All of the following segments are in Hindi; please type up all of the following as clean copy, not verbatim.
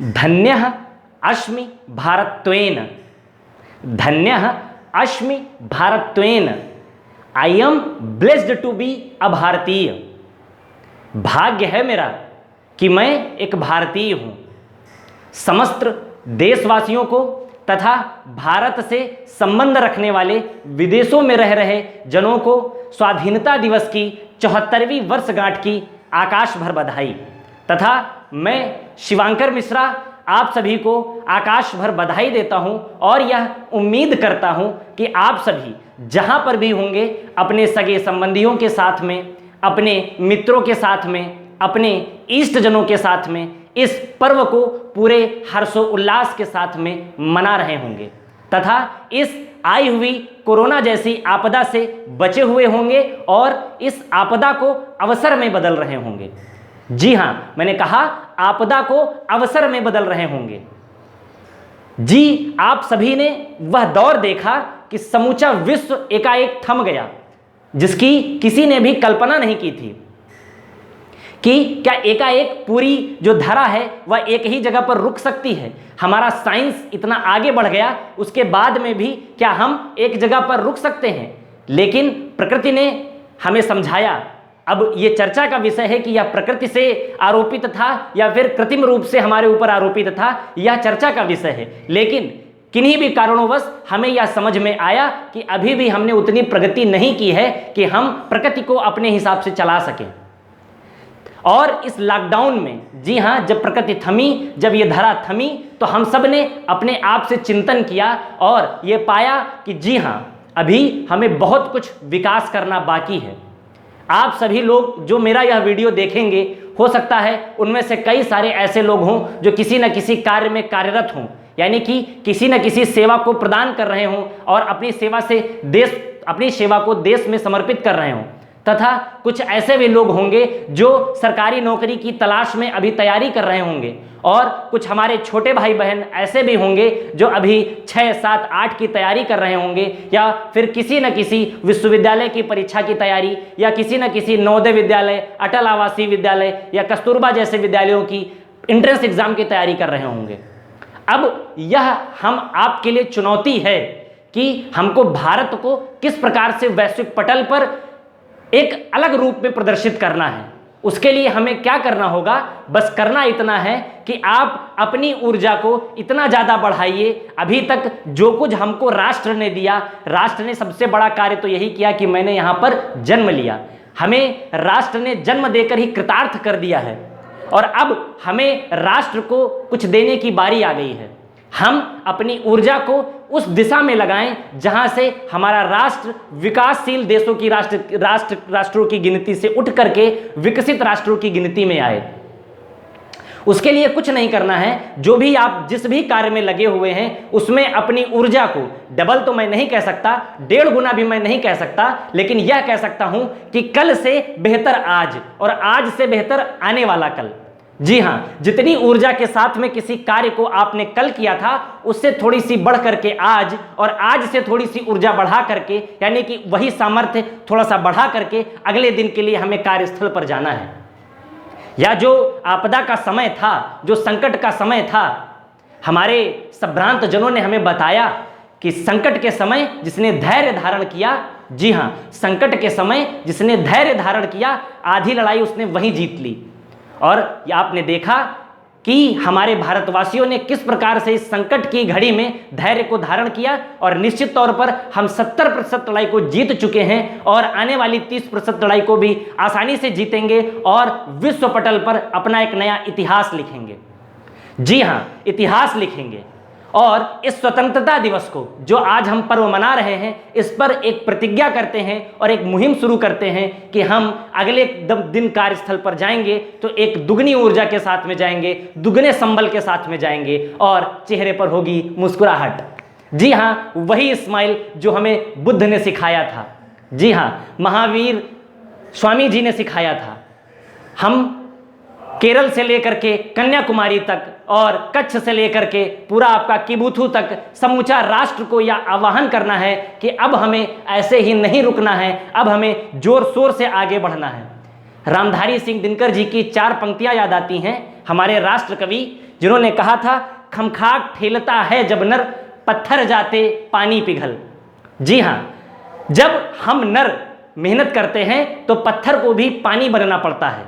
धन्यः अस्मि भारत्वेन, धन्यः अस्मि भारत्वेन, I am blessed to be a Bharatiya. भाग्य है मेरा कि मैं एक भारतीय हूँ। समस्त देशवासियों को तथा भारत से संबंध रखने वाले विदेशों में रह रहे जनों को स्वाधीनता दिवस की 74वीं वर्षगांठ की आकाश भर बधाई। तथा मैं शिवांकर मिश्रा आप सभी को आकाश भर बधाई देता हूं और यह उम्मीद करता हूं कि आप सभी जहां पर भी होंगे अपने सगे संबंधियों के साथ में, अपने मित्रों के साथ में, अपने इष्ट जनों के साथ में इस पर्व को पूरे हर्षोल्लास के साथ में मना रहे होंगे तथा इस आई हुई कोरोना जैसी आपदा से बचे हुए होंगे और इस आपदा को अवसर में बदल रहे होंगे। जी हां, मैंने कहा आपदा को अवसर में बदल रहे होंगे। जी, आप सभी ने वह दौर देखा कि समूचा विश्व एकाएक थम गया, जिसकी किसी ने भी कल्पना नहीं की थी कि क्या एकाएक पूरी जो धरा है वह एक ही जगह पर रुक सकती है। हमारा साइंस इतना आगे बढ़ गया, उसके बाद में भी क्या हम एक जगह पर रुक सकते हैं? लेकिन प्रकृति ने हमें समझाया। अब ये चर्चा का विषय है कि यह प्रकृति से आरोपित था या फिर कृत्रिम रूप से हमारे ऊपर आरोपित था, यह चर्चा का विषय है। लेकिन किन्हीं भी कारणोंवश हमें यह समझ में आया कि अभी भी हमने उतनी प्रगति नहीं की है कि हम प्रकृति को अपने हिसाब से चला सकें। और इस लॉकडाउन में, जी हाँ, जब प्रकृति थमी, जब ये धरा थमी, तो हम सब ने अपने आप से चिंतन किया और ये पाया कि जी हाँ, अभी हमें बहुत कुछ विकास करना बाकी है। आप सभी लोग जो मेरा यह वीडियो देखेंगे, हो सकता है उनमें से कई सारे ऐसे लोग हों जो किसी न किसी कार्य में कार्यरत हों, यानी कि किसी न किसी सेवा को प्रदान कर रहे हों और अपनी सेवा को देश में समर्पित कर रहे हों। तथा कुछ ऐसे भी लोग होंगे जो सरकारी नौकरी की तलाश में अभी तैयारी कर रहे होंगे और कुछ हमारे छोटे भाई बहन ऐसे भी होंगे जो अभी 6, 7, 8 की तैयारी कर रहे होंगे या फिर किसी न किसी विश्वविद्यालय की परीक्षा की तैयारी या किसी न किसी नवोदय विद्यालय, अटल आवासीय विद्यालय या कस्तूरबा जैसे विद्यालयों की एंट्रेंस एग्जाम की तैयारी कर रहे होंगे। अब यह हम आपके लिए चुनौती है कि हमको भारत को किस प्रकार से वैश्विक पटल पर एक अलग रूप में प्रदर्शित करना है। उसके लिए हमें क्या करना होगा? बस करना इतना है कि आप अपनी ऊर्जा को इतना ज़्यादा बढ़ाइए। अभी तक जो कुछ हमको राष्ट्र ने दिया, राष्ट्र ने सबसे बड़ा कार्य तो यही किया कि मैंने यहाँ पर जन्म लिया। हमें राष्ट्र ने जन्म देकर ही कृतार्थ कर दिया है और अब हमें राष्ट्र को कुछ देने की बारी आ गई है। हम अपनी ऊर्जा को उस दिशा में लगाएं जहां से हमारा राष्ट्र विकासशील देशों की राष्ट्रों की गिनती से उठ करके विकसित राष्ट्रों की गिनती में आए। उसके लिए कुछ नहीं करना है। जो भी आप जिस भी कार्य में लगे हुए हैं उसमें अपनी ऊर्जा को डबल तो मैं नहीं कह सकता, 1.5 गुना भी मैं नहीं कह सकता, लेकिन यह कह सकता हूं कि कल से बेहतर आज और आज से बेहतर आने वाला कल। जी हाँ, जितनी ऊर्जा के साथ में किसी कार्य को आपने कल किया था उससे थोड़ी सी बढ़ करके आज और आज से थोड़ी सी ऊर्जा बढ़ा करके, यानी कि वही सामर्थ्य थोड़ा सा बढ़ा करके अगले दिन के लिए हमें कार्यस्थल पर जाना है। या जो आपदा का समय था, जो संकट का समय था, हमारे संभ्रांत जनों ने हमें बताया कि संकट के समय जिसने धैर्य धारण किया, जी हाँ, संकट के समय जिसने धैर्य धारण किया, आधी लड़ाई उसने वहीं जीत ली। और आपने देखा कि हमारे भारतवासियों ने किस प्रकार से इस संकट की घड़ी में धैर्य को धारण किया और निश्चित तौर पर हम 70% लड़ाई को जीत चुके हैं और आने वाली 30% लड़ाई को भी आसानी से जीतेंगे और विश्व पटल पर अपना एक नया इतिहास लिखेंगे। जी हाँ, इतिहास लिखेंगे। और इस स्वतंत्रता दिवस को जो आज हम पर्व मना रहे हैं, इस पर एक प्रतिज्ञा करते हैं और एक मुहिम शुरू करते हैं कि हम अगले दिन कार्यस्थल पर जाएंगे तो एक दुगनी ऊर्जा के साथ में जाएंगे, दुगने संबल के साथ में जाएंगे और चेहरे पर होगी मुस्कुराहट। जी हाँ, वही स्माइल जो हमें बुद्ध ने सिखाया था। जी हाँ, महावीर स्वामी जी ने सिखाया था। हम केरल से लेकर के कन्याकुमारी तक और कच्छ से लेकर के पूरा आपका किबुथु तक समूचा राष्ट्र को यह आह्वान करना है कि अब हमें ऐसे ही नहीं रुकना है, अब हमें जोर शोर से आगे बढ़ना है। रामधारी सिंह दिनकर जी की 4 पंक्तियां याद आती हैं, हमारे राष्ट्र कवि जिन्होंने कहा था, खमखाक ठेलता है जब नर, पत्थर जाते पानी पिघल। जी हाँ, जब हम नर मेहनत करते हैं तो पत्थर को भी पानी बनना पड़ता है,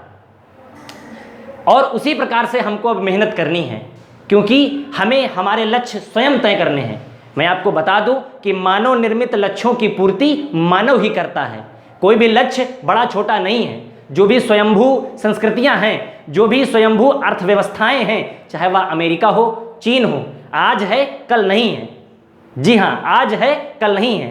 और उसी प्रकार से हमको अब मेहनत करनी है, क्योंकि हमें हमारे लक्ष्य स्वयं तय करने हैं। मैं आपको बता दूं कि मानव निर्मित लक्ष्यों की पूर्ति मानव ही करता है। कोई भी लक्ष्य बड़ा छोटा नहीं है। जो भी स्वयंभू संस्कृतियां हैं, जो भी स्वयंभू अर्थव्यवस्थाएं हैं, चाहे वह अमेरिका हो, चीन हो, आज है कल नहीं है। जी हाँ, आज है कल नहीं है।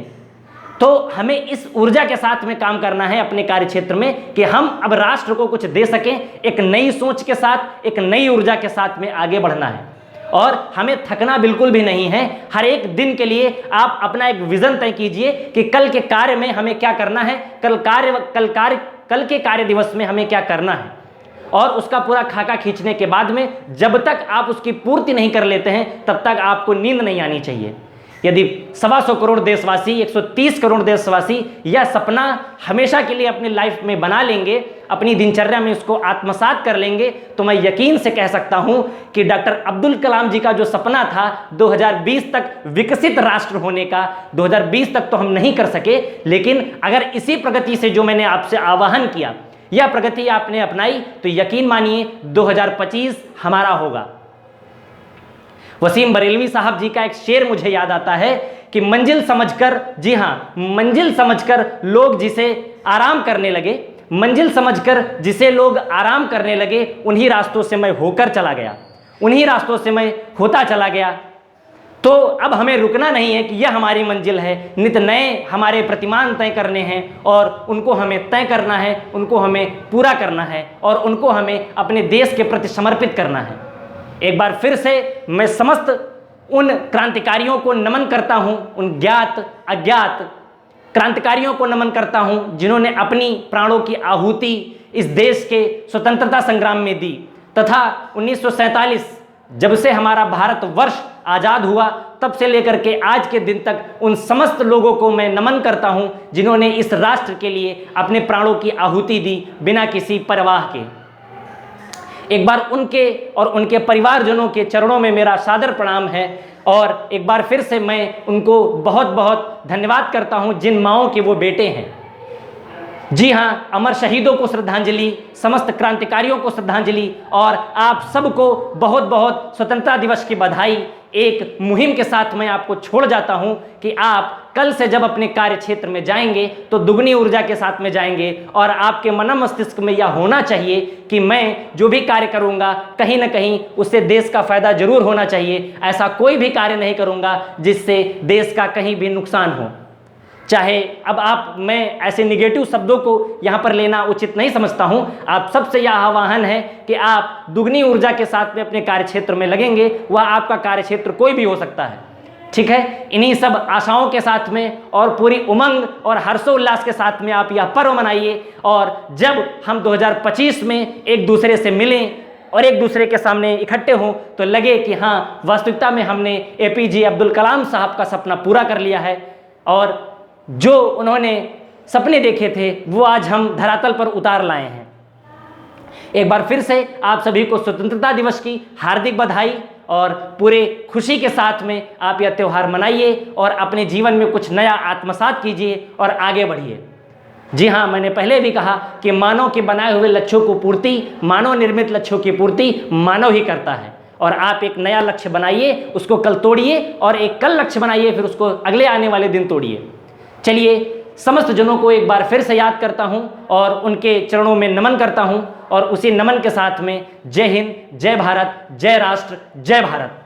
तो हमें इस ऊर्जा के साथ में काम करना है अपने कार्य क्षेत्र में कि हम अब राष्ट्र को कुछ दे सकें। एक नई सोच के साथ, एक नई ऊर्जा के साथ में आगे बढ़ना है, और हमें थकना बिल्कुल भी नहीं है। हर एक दिन के लिए आप अपना एक विजन तय कीजिए कि कल के कार्य में हमें क्या करना है, कल के कार्य दिवस में हमें क्या करना है, और उसका पूरा खाका खींचने के बाद में जब तक आप उसकी पूर्ति नहीं कर लेते हैं तब तक आपको नींद नहीं आनी चाहिए। यदि 125 करोड़ देशवासी, 130 करोड़ देशवासी यह सपना हमेशा के लिए अपनी लाइफ में बना लेंगे, अपनी दिनचर्या में उसको आत्मसात कर लेंगे, तो मैं यकीन से कह सकता हूं कि डॉक्टर अब्दुल कलाम जी का जो सपना था 2020 तक विकसित राष्ट्र होने का, 2020 तक तो हम नहीं कर सके, लेकिन अगर इसी प्रगति से जो मैंने आपसे आह्वान किया, यह प्रगति आपने अपनाई, तो यकीन मानिए 2025 हमारा होगा। वसीम बरेलवी साहब जी का एक शेर मुझे याद आता है कि मंजिल समझकर, जी हाँ, मंजिल समझकर लोग जिसे आराम करने लगे, मंजिल समझकर जिसे लोग आराम करने लगे, उन्हीं रास्तों से मैं होकर चला गया, उन्हीं रास्तों से मैं होता चला गया। तो अब हमें रुकना नहीं है कि यह हमारी मंजिल है, नित नए हमारे प्रतिमान तय करने हैं, और उनको हमें तय करना है, उनको हमें पूरा करना है, और उनको हमें अपने देश के प्रति समर्पित करना है। एक बार फिर से मैं समस्त उन क्रांतिकारियों को नमन करता हूं, उन ज्ञात अज्ञात क्रांतिकारियों को नमन करता हूं जिन्होंने अपनी प्राणों की आहुति इस देश के स्वतंत्रता संग्राम में दी, तथा 1947 जब से हमारा भारत वर्ष आज़ाद हुआ तब से लेकर के आज के दिन तक उन समस्त लोगों को मैं नमन करता हूं जिन्होंने इस राष्ट्र के लिए अपने प्राणों की आहुति दी बिना किसी परवाह के। एक बार उनके और उनके परिवारजनों के चरणों में मेरा सादर प्रणाम है, और एक बार फिर से मैं उनको बहुत बहुत धन्यवाद करता हूं जिन माओं के वो बेटे हैं। जी हाँ, अमर शहीदों को श्रद्धांजलि, समस्त क्रांतिकारियों को श्रद्धांजलि, और आप सबको बहुत बहुत स्वतंत्रता दिवस की बधाई। एक मुहिम के साथ मैं आपको छोड़ जाता हूं कि आप कल से जब अपने कार्य क्षेत्र में जाएंगे तो दुगनी ऊर्जा के साथ में जाएंगे, और आपके मन मस्तिष्क में यह होना चाहिए कि मैं जो भी कार्य करूंगा कहीं ना कहीं उससे देश का फायदा जरूर होना चाहिए। ऐसा कोई भी कार्य नहीं करूंगा जिससे देश का कहीं भी नुकसान हो। चाहे अब मैं ऐसे निगेटिव शब्दों को यहाँ पर लेना उचित नहीं समझता हूँ। आप सबसे यह आह्वान है कि आप दुगनी ऊर्जा के साथ में अपने कार्य क्षेत्र में लगेंगे, वह आपका कार्य क्षेत्र कोई भी हो सकता है। ठीक है, इन्हीं सब आशाओं के साथ में और पूरी उमंग और हर्षोल्लास के साथ में आप यह पर्व मनाइए, और जब हम 2025 में एक दूसरे से मिलें और एक दूसरे के सामने इकट्ठे हों तो लगे कि हाँ, वास्तविकता में हमने APJ अब्दुल कलाम साहब का सपना पूरा कर लिया है, और जो उन्होंने सपने देखे थे वो आज हम धरातल पर उतार लाए हैं। एक बार फिर से आप सभी को स्वतंत्रता दिवस की हार्दिक बधाई, और पूरे खुशी के साथ में आप यह त्यौहार मनाइए और अपने जीवन में कुछ नया आत्मसात कीजिए और आगे बढ़िए। जी हाँ, मैंने पहले भी कहा कि मानव के बनाए हुए लक्ष्यों को पूर्ति, मानव निर्मित लक्ष्यों की पूर्ति मानव ही करता है, और आप एक नया लक्ष्य बनाइए, उसको कल तोड़िए, और एक कल लक्ष्य बनाइए, फिर उसको अगले आने वाले दिन तोड़िए। चलिए, समस्त जनों को एक बार फिर से याद करता हूं और उनके चरणों में नमन करता हूं, और उसी नमन के साथ में जय हिंद, जय भारत, जय राष्ट्र, जय भारत।